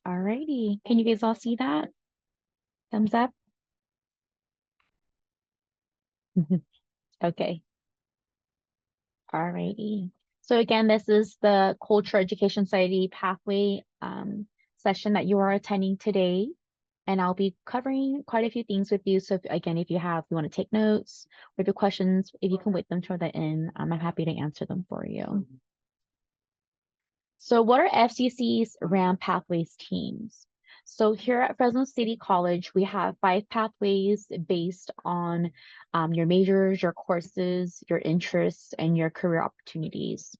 Alrighty. Can you guys all see that? Thumbs up? Okay. Alrighty. So again, this is the Culture Education Society pathway session that you are attending today. And I'll be covering quite a few things with you. So again, if you want to take notes or if you have questions, if you can wait them toward the end, I'm happy to answer them for you. So what are FCC's RAM pathways teams? So here at Fresno City College, we have 5 pathways based on your majors, your courses, your interests, and your career opportunities.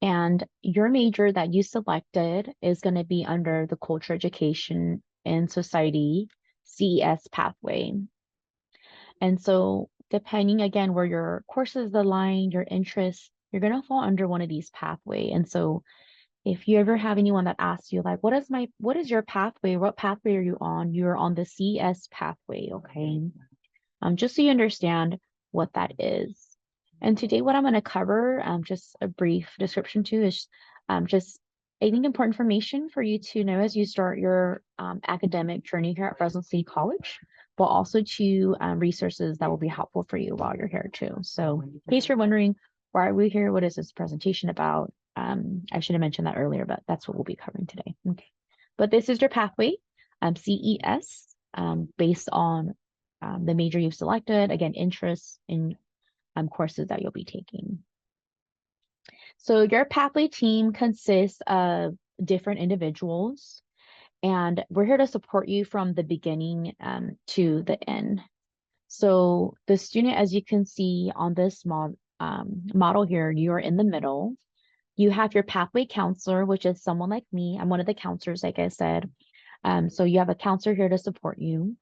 And your major that you selected is going to be under the Culture, Education, and Society CES pathway. And so depending again where your courses align, your interests, you're going to fall under one of these pathway. And so if you ever have anyone that asks you like, what is your pathway? What pathway are you on? You're on the CS pathway, okay? Just so you understand what that is. And today what I'm going to cover, just a brief description too, is just I think important information for you to know as you start your academic journey here at Fresno City College, but also to resources that will be helpful for you while you're here too. So in case you're wondering, why are we here? What is this presentation about? I should have mentioned that earlier, but that's what we'll be covering today. Okay. But this is your pathway, CES, based on the major you've selected, again, interests in courses that you'll be taking. So your pathway team consists of different individuals, and we're here to support you from the beginning to the end. So the student, as you can see on this model here, you are in the middle. You have your pathway counselor, which is someone like me. I'm one of the counselors, like I said. So you have a counselor here to support you.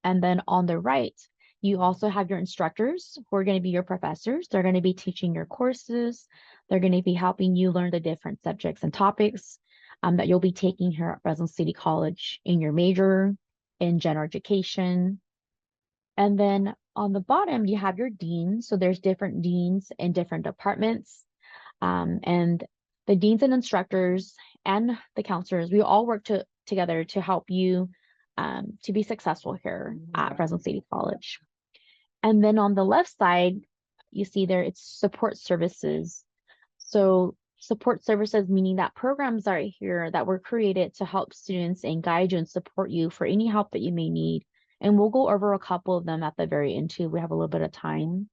And then on the right, you also have your instructors who are going to be your professors. They're going to be teaching your courses. They're going to be helping you learn the different subjects and topics that you'll be taking here at Fresno City College in your major, in general education. And then on the bottom, you have your deans. So there's different deans in different departments. And the deans and instructors and the counselors, we all work together to help you to be successful here at Fresno City College. And then on the left side, you see there it's support services. So support services meaning that programs are here that were created to help students and guide you and support you for any help that you may need. And we'll go over a couple of them at the very end too. We have a little bit of time.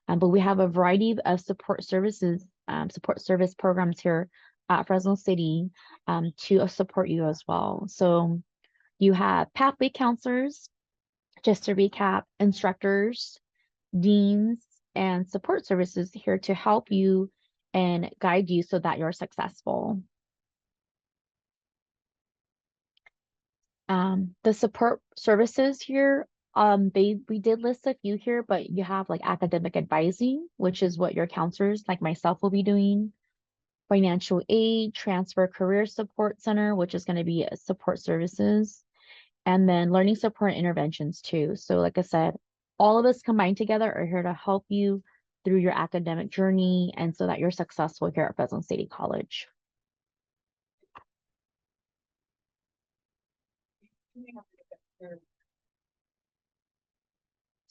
But we have a variety of support services, support service programs here at Fresno City to support you as well. So you have pathway counselors, just to recap, instructors, deans, and support services here to help you and guide you so that you're successful. The support services here, we did list a few here, but you have like academic advising, which is what your counselors like myself will be doing. Financial aid, transfer career support center, which is going to be support services, and then learning support interventions too. So like I said, all of us combined together are here to help you through your academic journey and so that you're successful here at Fresno City College.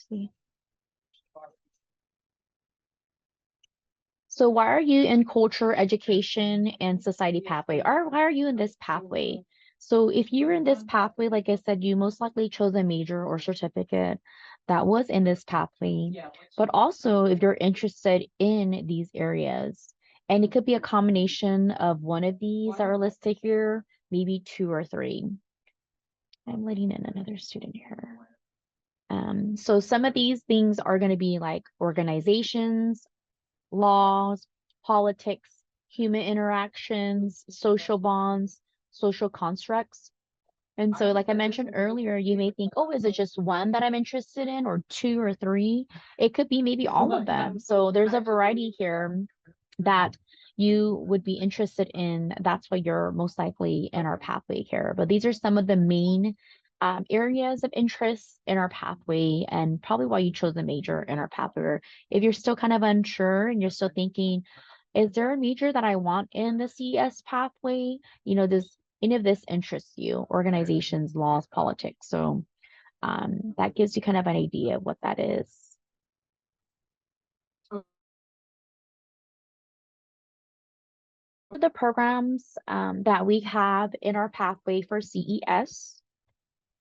See. So why are you in culture, education, and society pathway? Or why are you in this pathway? So if you're in this pathway, like I said, you most likely chose a major or certificate that was in this pathway. But also if you're interested in these areas, and it could be a combination of one of these that are listed here, maybe 2 or 3. I'm letting in another student here. So some of these things are going to be like organizations, laws, politics, human interactions, social bonds, social constructs. And so, like I mentioned earlier, you may think, oh, is it just one that I'm interested in, or 2 or 3? It could be maybe all of them. So there's a variety here that you would be interested in. That's why you're most likely in our pathway here. But these are some of the main areas of interest in our pathway and probably why you chose a major in our pathway. If you're still kind of unsure and you're still thinking, is there a major that I want in the CS pathway? You know, any of this interests you, organizations, laws, politics. So that gives you kind of an idea of what that is. The programs that we have in our pathway for CES.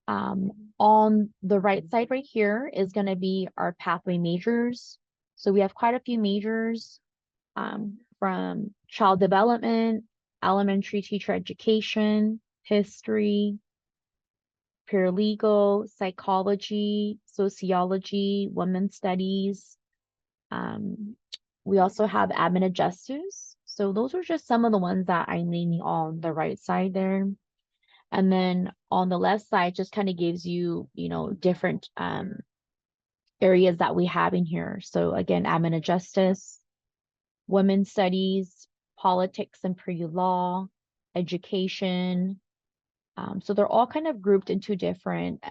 On the right side right here is going to be our pathway majors. So we have quite a few majors from child development, elementary teacher education, history, paralegal, psychology, sociology, women's studies. Um, we also have admin and justice. So those are just some of the ones that I'm naming on the right side there. And then on the left side just kind of gives you, different areas that we have in here. So again, admin and justice, women's studies, politics and pre-law, education. So they're all kind of grouped into different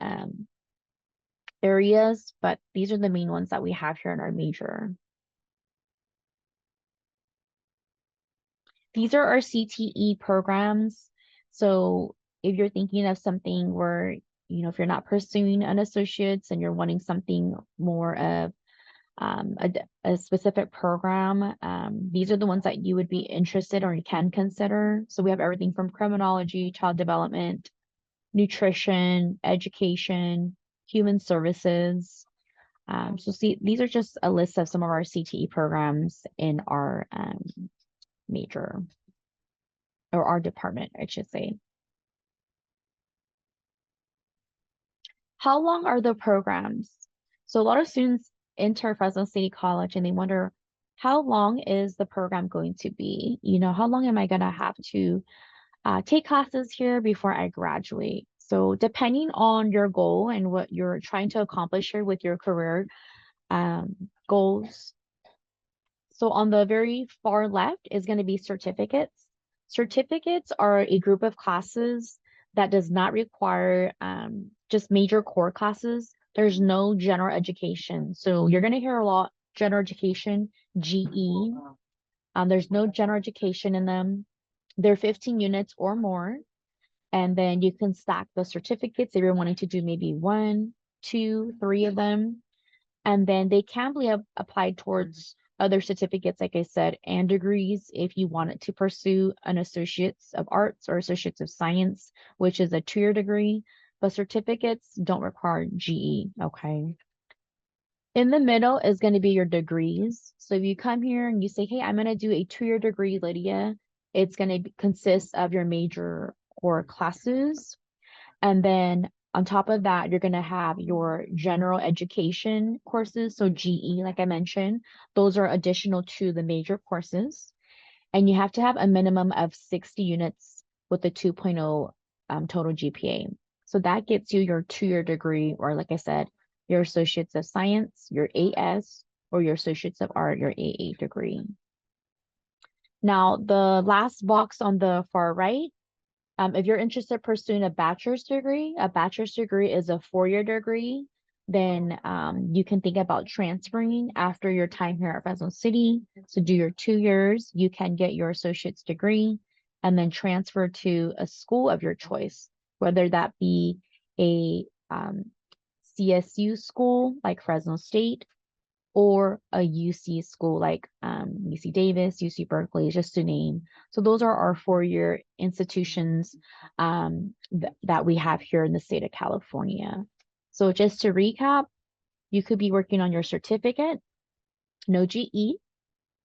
areas, but these are the main ones that we have here in our major. These are our CTE programs. So if you're thinking of something where, if you're not pursuing an associate's and you're wanting something more of a specific program, these are the ones that you would be interested or you can consider. So we have everything from criminology, child development, nutrition, education, human services. So see, these are just a list of some of our CTE programs in our major, or our department, I should say. How long are the programs? So a lot of students enter Fresno City College and they wonder, how long is the program going to be? How long am I going to have to take classes here before I graduate? So depending on your goal and what you're trying to accomplish here with your career goals. So on the very far left is going to be certificates. Certificates are a group of classes that does not require just major core classes. There's no general education. So you're going to hear a lot general education, GE. There's no general education in them. They're 15 units or more. And then you can stack the certificates if you're wanting to do maybe 1, 2, 3 of them. And then they can be applied towards other certificates, like I said, and degrees if you wanted to pursue an Associates of Arts or Associates of Science, which is a 2-year degree, but certificates don't require GE, okay? In the middle is going to be your degrees. So if you come here and you say, hey, I'm going to do a 2-year degree, Lydia, it's going to consist of your major core classes. And then on top of that, you're going to have your general education courses. So GE, like I mentioned, those are additional to the major courses. And you have to have a minimum of 60 units with a 2.0 total GPA. So that gets you your 2-year degree, or like I said, your Associates of Science, your AS, or your Associates of Art, your AA degree. Now, the last box on the far right, if you're interested in pursuing a bachelor's degree is a 4-year degree, then you can think about transferring after your time here at Fresno City. So do your 2 years, you can get your associate's degree and then transfer to a school of your choice, whether that be a CSU school like Fresno State, or a UC school like UC Davis, UC Berkeley, just to name. So those are our 4-year institutions that we have here in the state of California. So just to recap, you could be working on your certificate, no GE,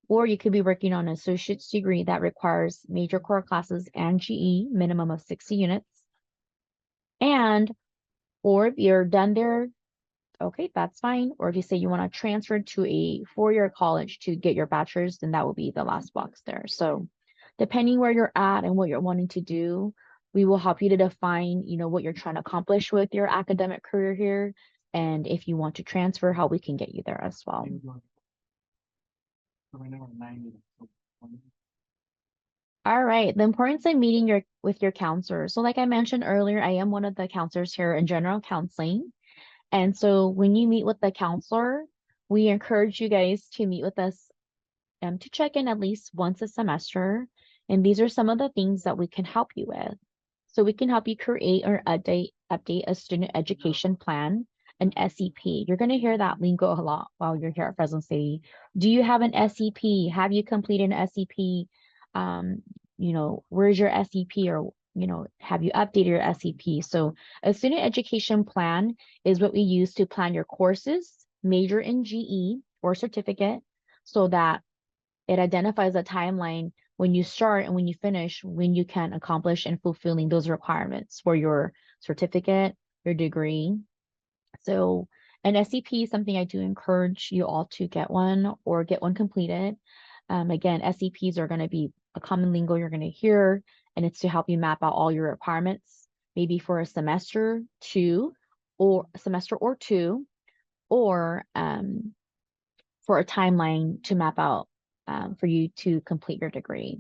or you could be working on an associate's degree that requires major core classes and GE, minimum of 60 units. Or if you're done there, okay, that's fine. Or if you say you want to transfer to a 4-year college to get your bachelor's, then that will be the last box there. So depending where you're at and what you're wanting to do, we will help you to define, what you're trying to accomplish with your academic career here. And if you want to transfer, how we can get you there as well. All right, the importance of meeting with your counselor. So like I mentioned earlier, I am one of the counselors here in general counseling. And so when you meet with the counselor, we encourage you guys to meet with us to check in at least once a semester. And these are some of the things that we can help you with. So we can help you create or update a student education plan, an SEP. You're going to hear that lingo a lot while you're here at Fresno City. Do you have an SEP? Have you completed an SEP? Um, where's your SEP, or have you updated your SEP? So a student education plan is what we use to plan your courses, major in GE or certificate, so that it identifies a timeline when you start and when you finish, when you can accomplish and fulfilling those requirements for your certificate, your degree. So an SCP is something I do encourage you all to get one or get one completed. Again, SCPs are going to be a common lingo you're going to hear, and it's to help you map out all your requirements, maybe for a semester or two, or for a timeline to map out for you to complete your degree.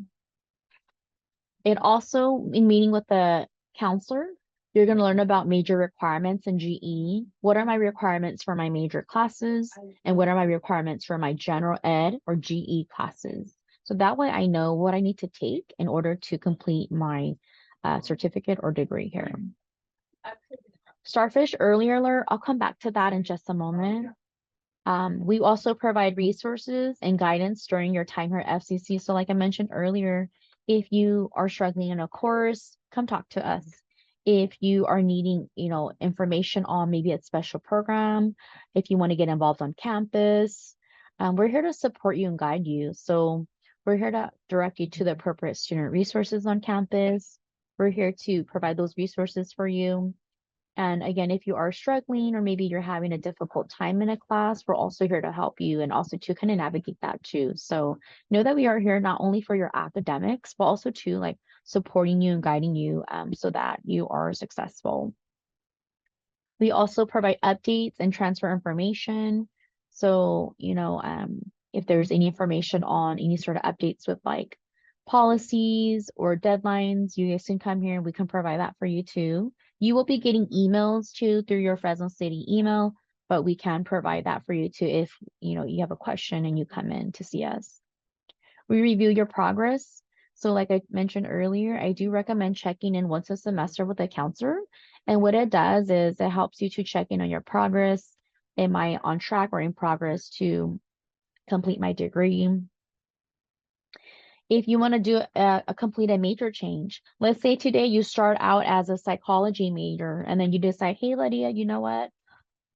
It also, in meeting with the counselor, you're going to learn about major requirements in GE. What are my requirements for my major classes? And what are my requirements for my general ed or GE classes? So that way I know what I need to take in order to complete my certificate or degree here. Starfish Early Alert, I'll come back to that in just a moment. We also provide resources and guidance during your time here at FCC. So like I mentioned earlier, if you are struggling in a course, come talk to us. If you are needing, information on maybe a special program, if you want to get involved on campus, we're here to support you and guide you. So we're here to direct you to the appropriate student resources on campus. We're here to provide those resources for you. And again, if you are struggling or maybe you're having a difficult time in a class, we're also here to help you and also to kind of navigate that too. So know that we are here not only for your academics, but also to like supporting you and guiding you so that you are successful. We also provide updates and transfer information. So, if there's any information on any sort of updates with like policies or deadlines, you guys can come here and we can provide that for you too. You will be getting emails too through your Fresno City email, but we can provide that for you too if you have a question and you come in to see us. We review your progress. So like I mentioned earlier, I do recommend checking in once a semester with a counselor. And what it does is it helps you to check in on your progress. Am I on track or in progress to complete my degree? If you want to do a complete a major change, let's say today you start out as a psychology major and then you decide, hey, Lydia, you know what?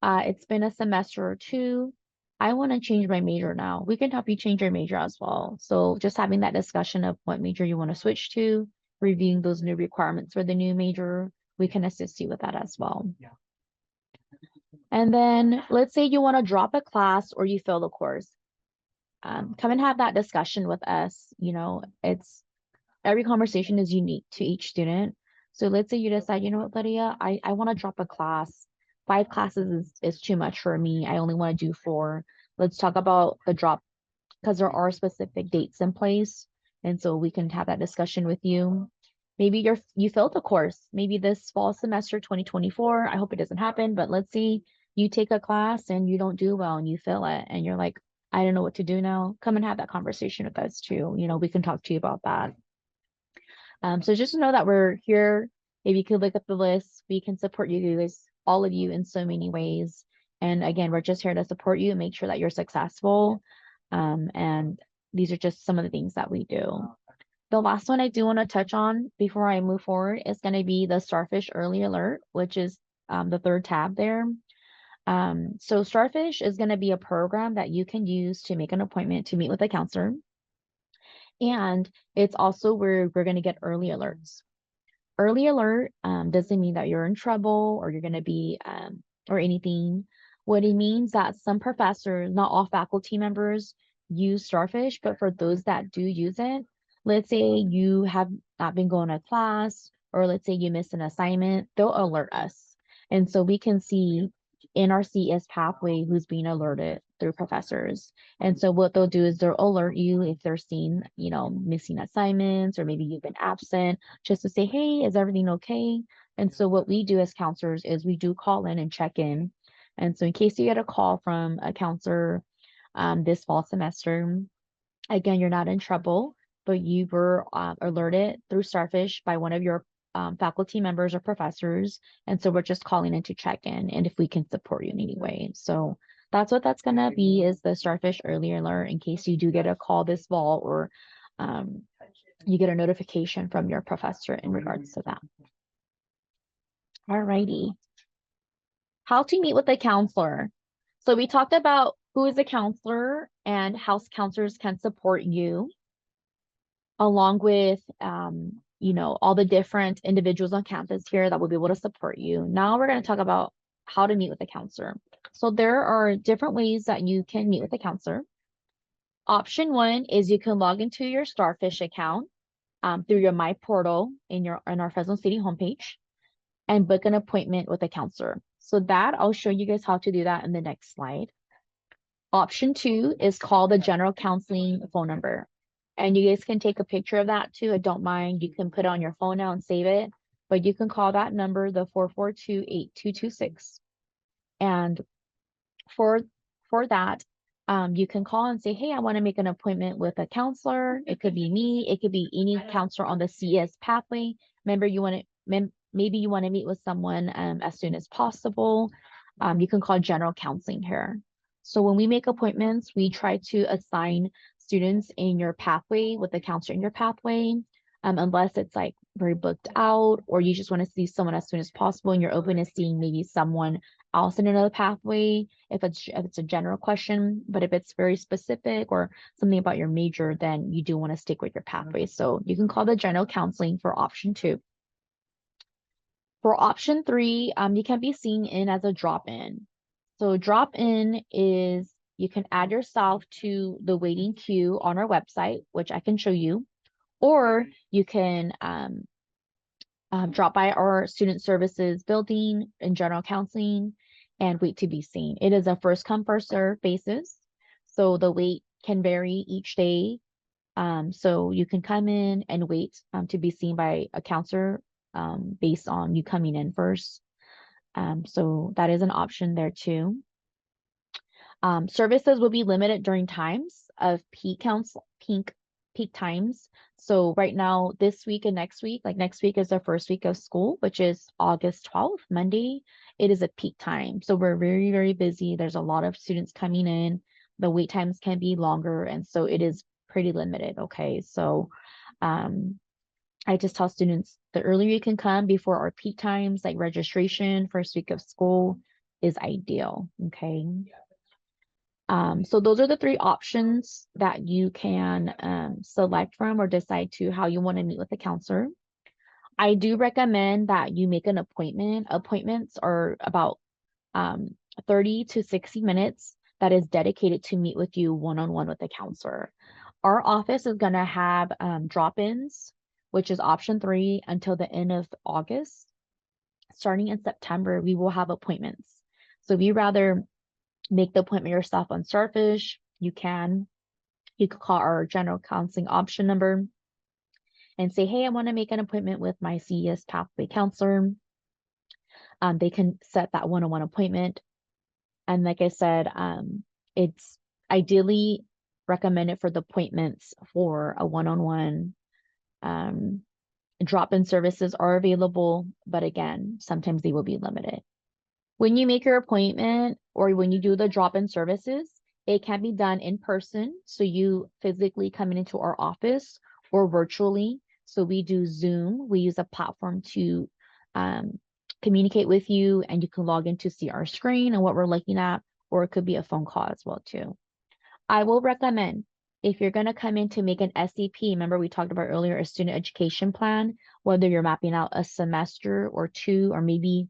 It's been a semester or two. I want to change my major now. We can help you change your major as well. So just having that discussion of what major you want to switch to, reviewing those new requirements for the new major, we can assist you with that as well. Yeah. And then let's say you want to drop a class or you fail the course. Come and have that discussion with us. Every conversation is unique to each student. So let's say you decide, you know what, Lydia, I want to drop a class. 5 classes is too much for me. I only want to do 4. Let's talk about the drop because there are specific dates in place. And so we can have that discussion with you. Maybe you failed the course. Maybe this fall semester 2024. I hope it doesn't happen, but let's say you take a class and you don't do well and you fail it and you're like, I don't know what to do now. Come and have that conversation with us too. We can talk to you about that. So just know that we're here. If you could look up the list, we can support you guys, all of you, in so many ways. And again, we're just here to support you and make sure that you're successful. And these are just some of the things that we do. The last one I do want to touch on before I move forward is going to be the Starfish Early Alert, which is the 3rd tab there. So Starfish is going to be a program that you can use to make an appointment to meet with a counselor. And it's also where we're going to get early alerts. Early alert doesn't mean that you're in trouble or you're going to be or anything. What it means that some professors, not all faculty members, use Starfish, but for those that do use it, let's say you have not been going to class, or let's say you missed an assignment, they'll alert us. And so we can see in our CS pathway who's being alerted through professors. And so what they'll do is they'll alert you if they're seeing, missing assignments or maybe you've been absent, just to say, hey, is everything okay? And so what we do as counselors is we do call in and check in. And so in case you get a call from a counselor this fall semester, again, you're not in trouble, but you were alerted through Starfish by one of your faculty members or professors. And so we're just calling in to check in and if we can support you in any way. So that's what that's going to be, is the Starfish Early Alert, in case you do get a call this fall, or you get a notification from your professor in regards to that. Alrighty. How to meet with a counselor. So we talked about who is a counselor and how counselors can support you, along with all the different individuals on campus here that will be able to support you. Now we're going to talk about how to meet with a counselor. So there are different ways that you can meet with a counselor. Option one is you can log into your Starfish account through your My Portal in our Fresno City homepage and book an appointment with a counselor. So that I'll show you guys how to do that in the next slide. Option two is call the general counseling phone number. And you guys can take a picture of that too. I don't mind. You can put it on your phone now and save it. But you can call that number, the 442-8226. And for that, you can call and say, hey, I want to make an appointment with a counselor. It could be me. It could be any counselor on the CS pathway. Remember, maybe you want to meet with someone as soon as possible. You can call general counseling here. So when we make appointments, we try to assign students in your pathway with the counselor in your pathway, unless it's like very booked out, or you just want to see someone as soon as possible and you're open to seeing maybe someone else in another pathway if it's a general question. But if it's very specific or something about your major, then you do want to stick with your pathway. So you can call the general counseling for option two. For option three, you can be seen in as a drop-in. So drop-in is you can add yourself to the waiting queue on our website, which I can show you, or you can drop by our student services building in general counseling and wait to be seen. It is a first come, first serve basis. So the wait can vary each day. So you can come in and wait to be seen by a counselor based on you coming in first. So that is an option there too. Services will be limited during times of peak times. So right now, this week and next week, like next week is the first week of school, which is August 12th, Monday. It is a peak time. So we're very, very busy. There's a lot of students coming in. The wait times can be longer. And so it is pretty limited. Okay. So I just tell students the earlier you can come before our peak times, like registration, first week of school, is ideal. Okay. So those are the three options that you can select from or decide to how you want to meet with a counselor. I do recommend that you make an appointment. Appointments are about 30 to 60 minutes that is dedicated to meet with you one-on-one with a counselor. Our office is going to have drop-ins, which is option three, until the end of August. Starting in September, we will have appointments. So if you rather make the appointment yourself on Starfish, you can. You could call our general counseling option number and say, hey, I want to make an appointment with my CES pathway counselor. They can set that one-on-one appointment. And like I said, it's ideally recommended for the appointments for a one-on-one. Drop-in services are available, but again, sometimes they will be limited. When you make your appointment or when you do the drop-in services, it can be done in person. So you physically coming into our office or virtually. So we do Zoom. We use a platform to communicate with you, and you can log in to see our screen and what we're looking at, or it could be a phone call as well too. I will recommend, if you're going to come in to make an SEP, remember we talked about earlier, a student education plan, whether you're mapping out a semester or two, or maybe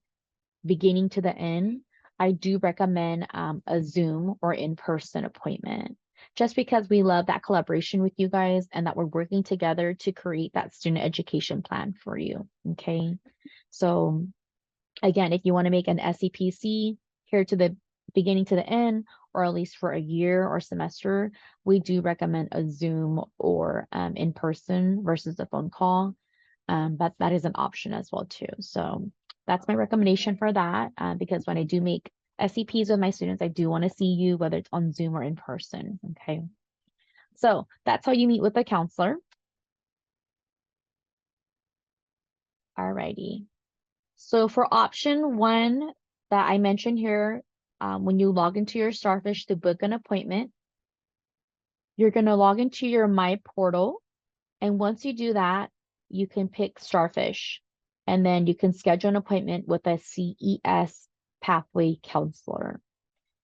beginning to the end, I do recommend a Zoom or in-person appointment, just because we love that collaboration with you guys and that we're working together to create that student education plan for you. Okay. So again, if you want to make an SEPC here to the beginning to the end, or at least for a year or semester, we do recommend a Zoom or in person versus a phone call. But that is an option as well too. So that's my recommendation for that, because when I do make SEPs with my students, I do want to see you, whether it's on Zoom or in person. Okay. So that's how you meet with a counselor. Alrighty. So for option one that I mentioned here, when you log into your Starfish to book an appointment, you're going to log into your My Portal. And once you do that, you can pick Starfish. And then you can schedule an appointment with a CES pathway counselor.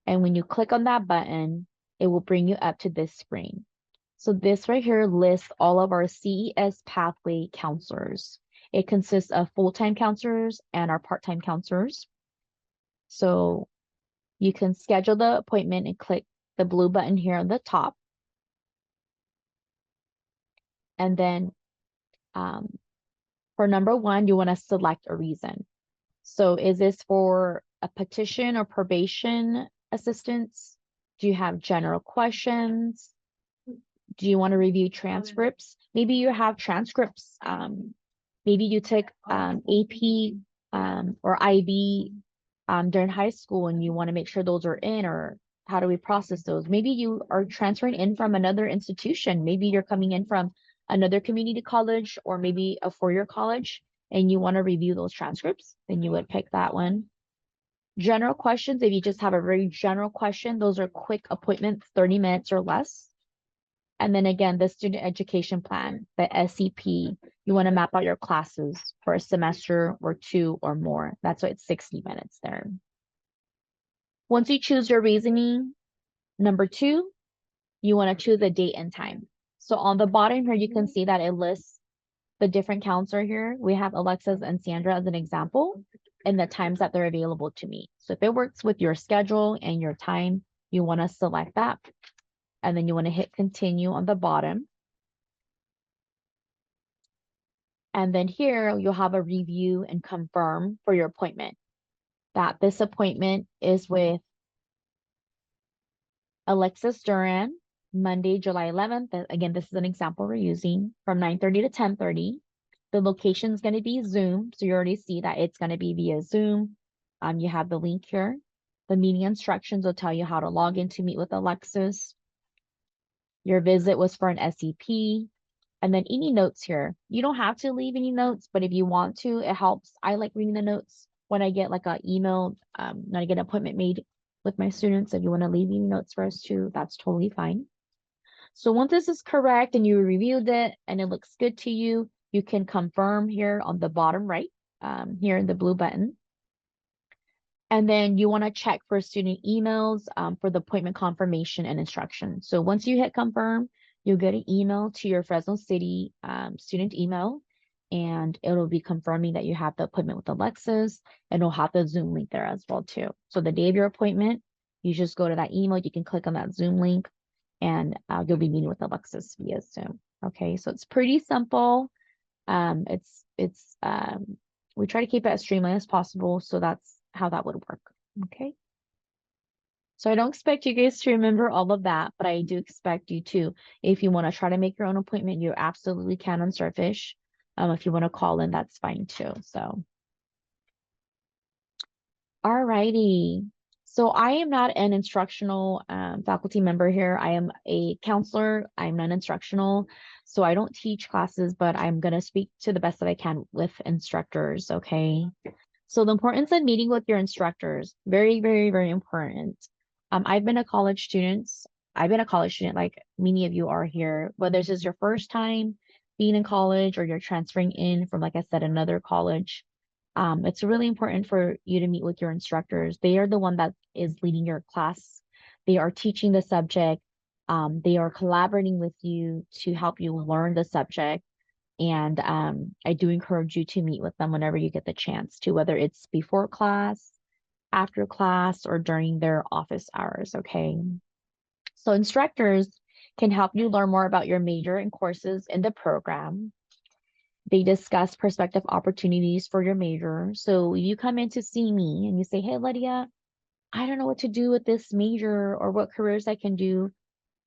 And when you click on that button, it will bring you up to this screen. So this right here lists all of our CES pathway counselors. It consists of full-time counselors and our part-time counselors. So you can schedule the appointment and click the blue button here on the top. And then for number one, you want to select a reason. So is this for a petition or probation assistance? Do you have general questions? Do you want to review transcripts? Maybe you have transcripts. Maybe you took AP or IB during high school and you want to make sure those are in, or how do we process those? Maybe you are transferring in from another institution. Maybe you're coming in from another community college or maybe a four-year college and you want to review those transcripts, then you would pick that one. General questions, if you just have a very general question, those are quick appointments, 30 minutes or less. And then again, the student education plan, the SEP, you want to map out your classes for a semester or two or more. That's why it's 60 minutes there. Once you choose your reasoning, number two, you want to choose a date and time. So on the bottom here, you can see that it lists the different counselor here. We have Alexis and Sandra as an example and the times that they're available to meet. So if it works with your schedule and your time, you want to select that. And then you want to hit continue on the bottom. And then here you'll have a review and confirm for your appointment that this appointment is with Alexis Duran, Monday, July 11th. Again, this is an example we're using from 9:30 to 10:30. The location is going to be Zoom. So you already see that it's going to be via Zoom. You have the link here. The meeting instructions will tell you how to log in to meet with Alexis. Your visit was for an SEP. And then any notes here. You don't have to leave any notes, but if you want to, it helps. I like reading the notes when I get like an email, when I get an appointment made with my students. If you want to leave any notes for us too, that's totally fine. So once this is correct and you reviewed it and it looks good to you, you can confirm here on the bottom right, here in the blue button. And then you want to check for student emails for the appointment confirmation and instruction. So once you hit confirm, you'll get an email to your Fresno City student email, and it'll be confirming that you have the appointment with Alexis, and it'll have the Zoom link there as well too. So the day of your appointment, you just go to that email, you can click on that Zoom link, and you'll be meeting with Alexis via Zoom. Okay, so it's pretty simple. We try to keep it as streamlined as possible, so that's how that would work. Okay. So I don't expect you guys to remember all of that, but I do expect you to. If you want to try to make your own appointment, you absolutely can on Starfish. If you want to call in, that's fine too. So, all righty. So I am not an instructional faculty member here. I am a counselor. I'm non-instructional. So I don't teach classes, but I'm going to speak to the best that I can with instructors. Okay. So the importance of meeting with your instructors, very, very, very important. I've been a college student. I've been a college student like many of you are here, whether this is your first time being in college or you're transferring in from, like I said, another college. It's really important for you to meet with your instructors. They are the one that is leading your class. They are teaching the subject. They are collaborating with you to help you learn the subject. And I do encourage you to meet with them whenever you get the chance to, whether it's before class, after class, or during their office hours, okay? So instructors can help you learn more about your major and courses in the program. They discuss prospective opportunities for your major. So you come in to see me and you say, hey, Lydia, I don't know what to do with this major or what careers I can do.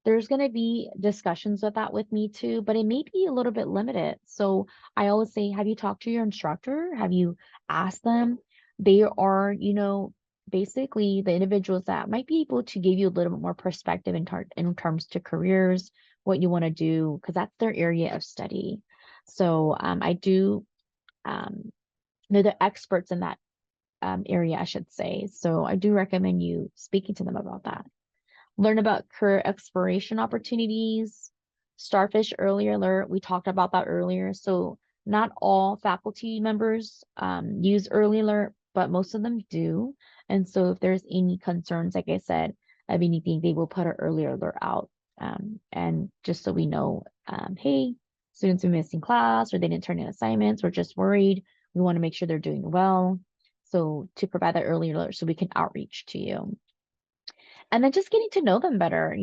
There's going to be discussions with that with me too, but it may be a little bit limited. So I always say, have you talked to your instructor? Have you asked them? They are, basically the individuals that might be able to give you a little bit more perspective in terms to careers, what you want to do, because that's their area of study. So I do they're the experts in that area, I should say. So I do recommend you speaking to them about that. Learn about career exploration opportunities. Starfish Early Alert, we talked about that earlier. So not all faculty members use Early Alert, but most of them do. And so if there's any concerns, like I said, of anything, they will put an early alert out. And just so we know, hey, students are missing class or they didn't turn in assignments, we're just worried. We want to make sure they're doing well. So to provide that early alert so we can outreach to you. And then just getting to know them better.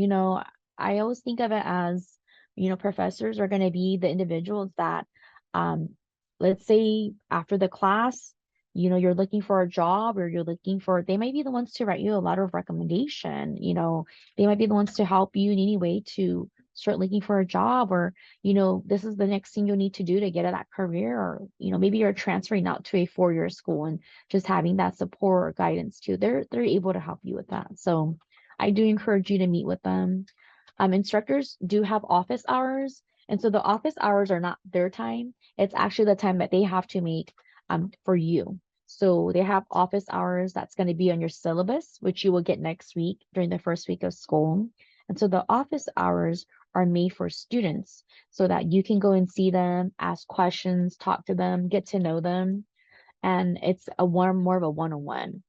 I always think of it as, professors are going to be the individuals that, um, let's say after the class, you're looking for a job or they might be the ones to write you a letter of recommendation. They might be the ones to help you in any way to start looking for a job or, this is the next thing you'll need to do to get at that career. Or, maybe you're transferring out to a 4-year school and just having that support or guidance too. They're able to help you with that. So I do encourage you to meet with them. Instructors do have office hours, and so the office hours are not their time. It's actually the time that they have to make for you. So they have office hours that's going to be on your syllabus, which you will get next week during the first week of school. And so the office hours are made for students so that you can go and see them, ask questions, talk to them, get to know them. And it's more of a one-on-one.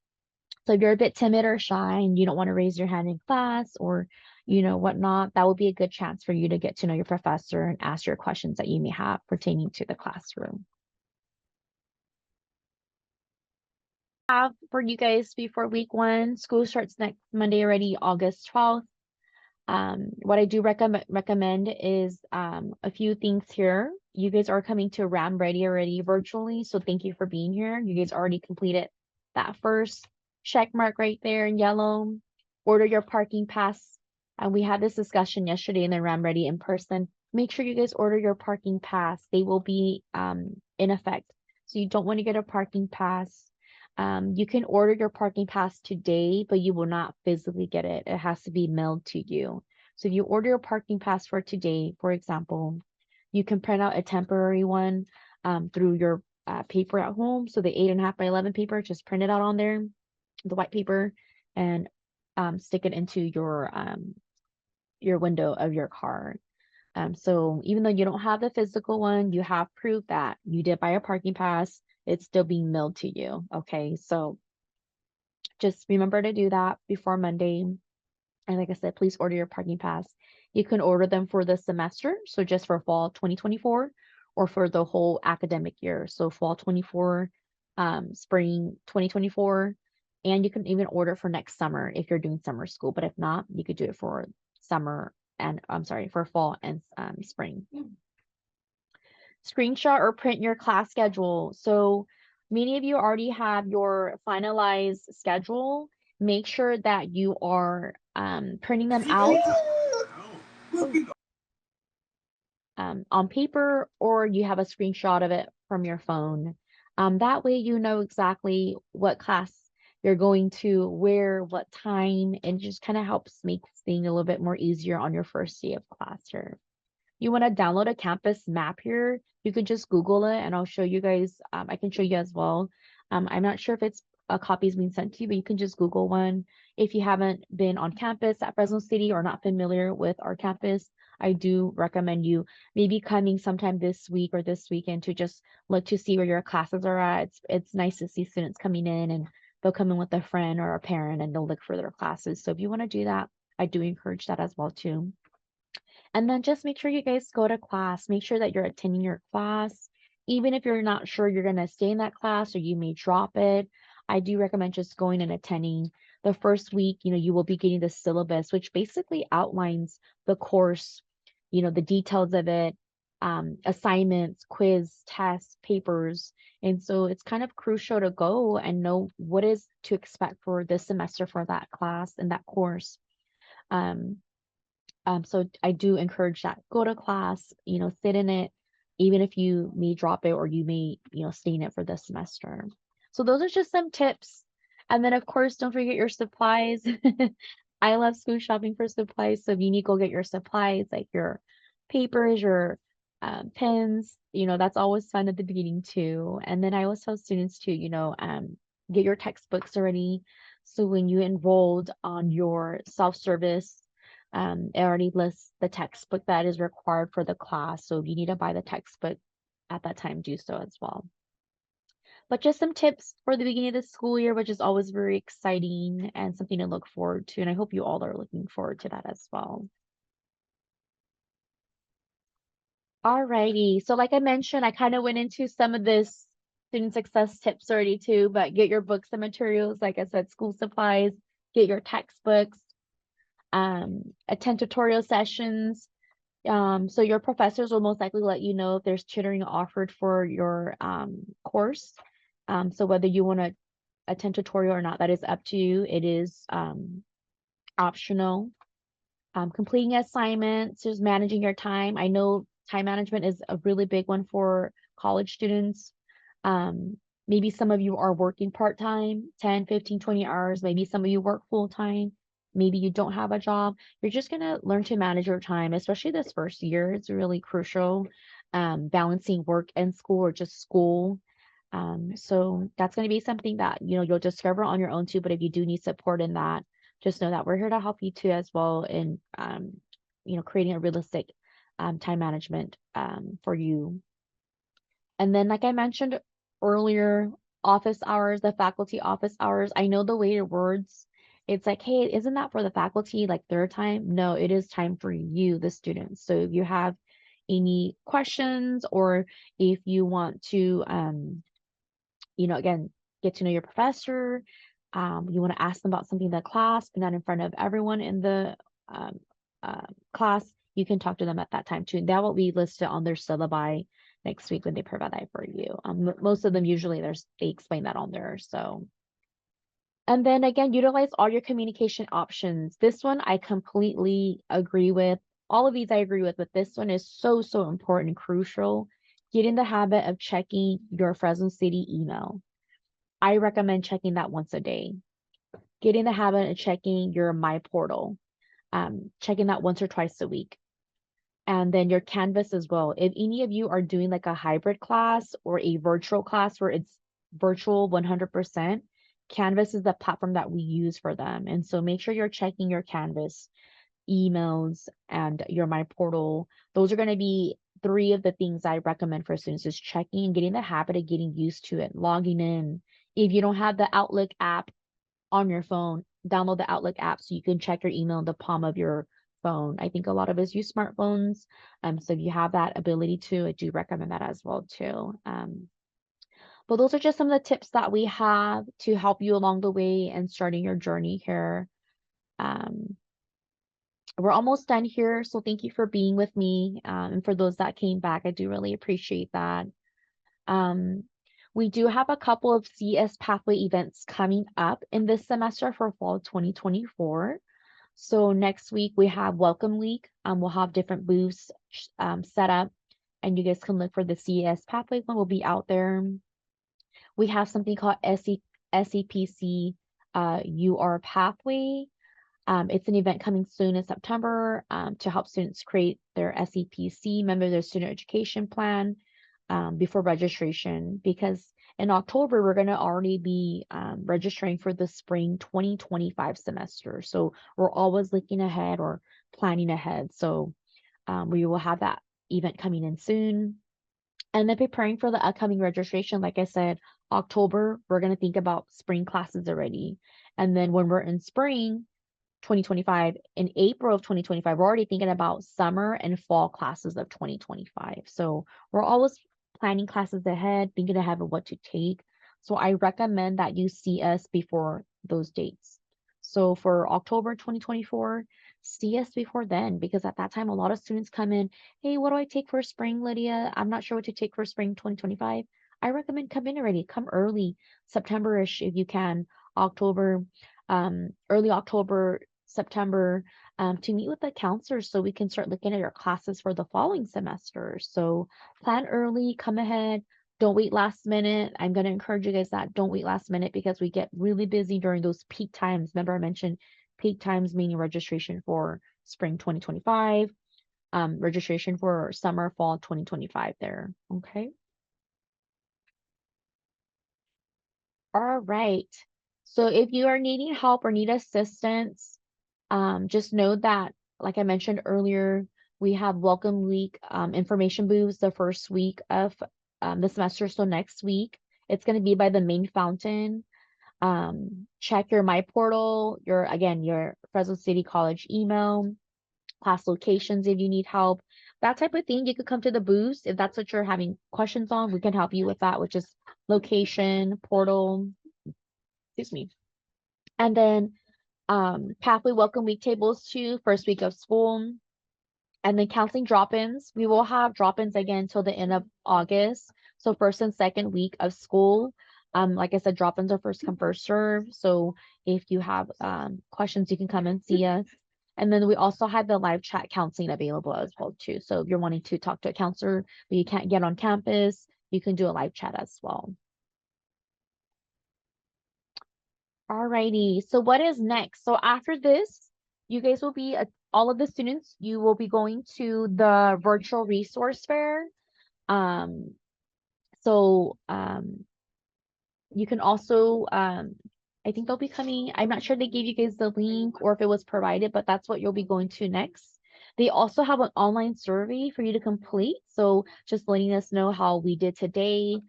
So if you're a bit timid or shy and you don't want to raise your hand in class or, whatnot, that would be a good chance for you to get to know your professor and ask your questions that you may have pertaining to the classroom. Have for you guys before week 1, school starts next Monday already, August 12th. What I do recommend is a few things here. You guys are coming to RAM Ready already virtually, so thank you for being here. You guys already completed that first check mark right there in yellow. Order your parking pass. And we had this discussion yesterday in the RAM Ready in person. Make sure you guys order your parking pass. They will be in effect. So you don't want to get a parking pass. You can order your parking pass today, but you will not physically get it. It has to be mailed to you. So if you order your parking pass for today, for example, you can print out a temporary one through your paper at home. So the 8.5 by 11 paper, just print it out on there, the white paper, and stick it into your window of your car. So even though you don't have the physical one, you have proof that you did buy a parking pass. It's still being mailed to you. Okay, so just remember to do that before Monday. And like I said, please order your parking pass. You can order them for the semester, so just for fall 2024, or for the whole academic year. So fall 24, spring 2024, and you can even order for next summer if you're doing summer school. But if not, you could do it for summer and I'm sorry, for fall and spring. Screenshot or print your class schedule. So many of you already have your finalized schedule. Make sure that you are printing them out on paper or you have a screenshot of it from your phone. That way you know exactly what class you're going to, where, what time, and just kind of helps make things a little bit more easier on your first day of class here. You want to download a campus map here, you could just Google it and I'll show you guys. I can show you as well. I'm not sure if it's a copy is being sent to you, but you can just Google one. If you haven't been on campus at Fresno City or not familiar with our campus, I do recommend you maybe coming sometime this week or this weekend to just look to see where your classes are at. It's nice to see students coming in and they'll come in with a friend or a parent and they'll look for their classes. So if you want to do that, I do encourage that as well too. And then just make sure you guys go to class. Make sure that you're attending your class. Even if you're not sure you're going to stay in that class or you may drop it, I do recommend just going and attending. The first week, you will be getting the syllabus, which basically outlines the course, the details of it, assignments, quiz, tests, papers. And so it's kind of crucial to go and know what is to expect for this semester for that class and that course. So I do encourage that. Go to class, sit in it, even if you may drop it or you may, stay in it for this semester. So those are just some tips. And then of course, don't forget your supplies. I love school shopping for supplies. So if you need to go get your supplies, like your papers, your pens. That's always fun at the beginning too. And then I always tell students to, get your textbooks already. So when you enrolled on your self-service, it already lists the textbook that is required for the class. So if you need to buy the textbook at that time, do so as well. But just some tips for the beginning of the school year, which is always very exciting and something to look forward to. And I hope you all are looking forward to that as well. Alrighty. So like I mentioned, I kind of went into some of this student success tips already too, but get your books and materials, like I said, school supplies, get your textbooks, attend tutorial sessions. So your professors will most likely let you know if there's tutoring offered for your course. So whether you want to attend tutorial or not, that is up to you. It is optional. Completing assignments, just managing your time. I know time management is a really big one for college students. Maybe some of you are working part-time, 10, 15, 20 hours. Maybe some of you work full-time. Maybe you don't have a job. You're just going to learn to manage your time, especially this first year. It's really crucial. Balancing work and school or just school. So that's going to be something that, you'll discover on your own too. But if you do need support in that, just know that we're here to help you too as well in, creating a realistic time management for you. And then, like I mentioned earlier, office hours, the faculty office hours. I know the weighted words. It's like, hey, isn't that for the faculty, like their time? No, it is time for you, the students. So if you have any questions or if you want to, again, get to know your professor, you want to ask them about something in the class, but not in front of everyone in the um, class, you can talk to them at that time too. That will be listed on their syllabi next week when they provide that for you. Most of them usually they explain that on there. So, and then again, utilize all your communication options. This one I completely agree with. All of these I agree with, but this one is so, so important and crucial. Get in the habit of checking your Fresno City email. I recommend checking that once a day. Get in the habit of checking your My Portal, checking that once or twice a week. And then your Canvas as well. If any of you are doing like a hybrid class or a virtual class where it's virtual 100%, Canvas is the platform that we use for them. And so make sure you're checking your Canvas emails and your My Portal. Those are going to be three of the things I recommend for students is checking and getting the habit of getting used to it, logging in. If you don't have the Outlook app on your phone, download the Outlook app so you can check your email in the palm of your phone. I think a lot of us use smartphones. So if you have that ability to, I do recommend that as well too. But those are just some of the tips that we have to help you along the way and starting your journey here. We're almost done here, so thank you for being with me. And for those that came back, I do really appreciate that. We do have a couple of CS Pathway events coming up in this semester for fall 2024. So next week we have Welcome Week. We'll have different booths set up, and you guys can look for the CS Pathway one. Will be out there. We have something called SEPC UR Pathway. It's an event coming soon in September to help students create their SEPC, member their student education plan before registration, because in October, we're going to already be registering for the spring 2025 semester. So we're always looking ahead or planning ahead. So we will have that event coming in soon. And then preparing for the upcoming registration, like I said, October, we're going to think about spring classes already. And then when we're in spring, 2025, in April of 2025, we're already thinking about summer and fall classes of 2025. So we're always planning classes ahead, thinking ahead of what to take. So I recommend that you see us before those dates. So for October 2024, see us before then, because at that time, a lot of students come in, hey, what do I take for spring, Lydia? I'm not sure what to take for spring 2025. I recommend come in already, come early, September-ish if you can, October, early October, September, to meet with the counselors so we can start looking at your classes for the following semester. So plan early, come ahead, don't wait last minute. I'm going to encourage you guys that don't wait last minute, because we get really busy during those peak times. Remember I mentioned peak times meaning registration for spring 2025. registration for summer fall 2025 there. Okay. All right. So if you are needing help or need assistance, just know that, like I mentioned earlier, we have Welcome Week information booths the first week of the semester. So next week, it's going to be by the main fountain. Check your My Portal, your Fresno City College email, class locations if you need help, that type of thing. You could come to the booths if that's what you're having questions on. We can help you with that, which is location, portal, excuse me. And then pathway welcome week tables too, first week of school. And then counseling drop-ins. We will have drop-ins again till the end of August. So first and second week of school. Like I said, drop-ins are first come, first serve. So if you have questions, you can come and see us. And then we also have the live chat counseling available as well too. So if you're wanting to talk to a counselor, but you can't get on campus, you can do a live chat as well. Alrighty, so what is next? So after this, you guys will be, all of the students, you will be going to the virtual resource fair. Um, so you can also, I think they'll be coming, I'm not sure they gave you guys the link or if it was provided, but that's what you'll be going to next. They also have an online survey for you to complete. So just letting us know how we did today,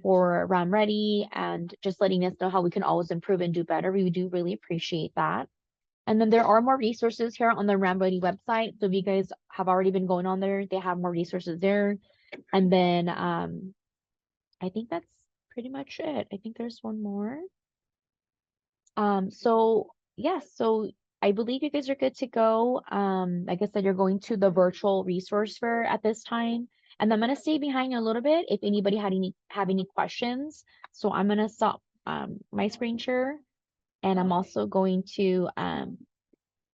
for Ram Ready, and just letting us know how we can always improve and do better. We do really appreciate that. And then there are more resources here on the Ram Ready website. So if you guys have already been going on there, they have more resources there. And then I think that's pretty much it. I think there's one more. So yes, so I believe you guys are good to go. Like I said, you're going to the virtual resource fair at this time. And I'm gonna stay behind a little bit if anybody have any questions. So I'm gonna stop my screen share, and I'm also going to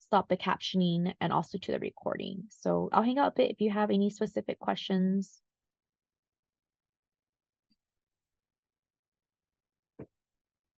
stop the captioning and also to the recording. So I'll hang out a bit if you have any specific questions.